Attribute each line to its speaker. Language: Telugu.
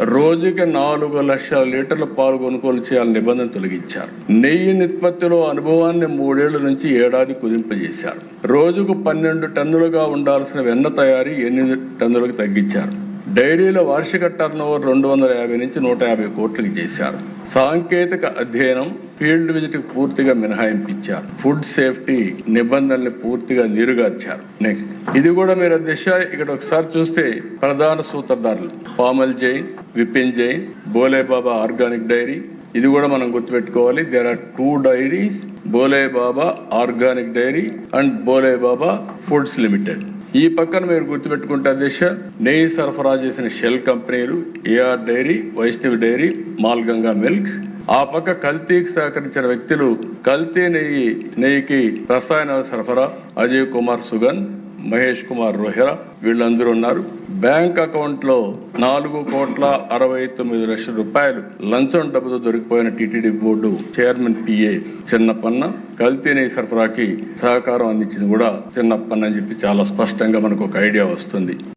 Speaker 1: రోజుకి 4 లక్షల లీటర్ల పాలు కొనుగోలు చేయాలని నిబంధన తొలగించారు. నెయ్యి నిష్పత్తిలో అనుభవాన్ని 3 ఏళ్ల నుంచి ఏడాది కుదింపజేశారు. రోజుకు 12 టన్నులుగా ఉండాల్సిన వెన్న తయారీ 8 టన్నులకు తగ్గించారు. డైరీల వార్షిక టర్నోవర్ 250 నుంచి 150 కోట్లకు చేశారు. సాంకేతిక అధ్యయనం, ఫీల్డ్ విజిట్ పూర్తిగా మినహాయింపించారు. ఫుడ్ సేఫ్టీ నిబంధనల్ని పూర్తిగా నీరుగార్చారు. నెక్స్ట్ ఇది కూడా మీరు దిశ ఇక్కడ ఒకసారి చూస్తే ప్రధాన సూత్రధారులు పామల్ జైన్, విపిన్ జైన్, బోలే బాబా ఆర్గానిక్ డైరీ. ఇది కూడా మనం గుర్తుపెట్టుకోవాలి. There are 2 dairies, Bhole Baba organic dairy and Bhole Baba foods limited. ఈ పక్కన మీరు గుర్తుపెట్టుకుంటే దిశ నెయ్యి సరఫరా చేసిన షెల్ కంపెనీలు AR dairy, Vaishnavi dairy, మాల్గంగా milks. ఆ పక్క కల్తీకి సహకరించిన వ్యక్తులు కల్తీ నెయ్యికి రసాయనాల సరఫరా అజయ్ కుమార్ సుగన్, మహేష్ కుమార్ రోహెరా వీళ్ళందరూ ఉన్నారు. బ్యాంక్ అకౌంట్ లో 4,69,00,000 రూపాయలు లంచం డబ్బుతో దొరికిపోయిన TTD board chairman PA Chinnappanna కల్తీ నెయ్యి సరఫరాకి సహకారం అందించింది కూడా చిన్నప్పన్న అని చెప్పి చాలా స్పష్టంగా మనకు ఒక ఐడియా వస్తుంది.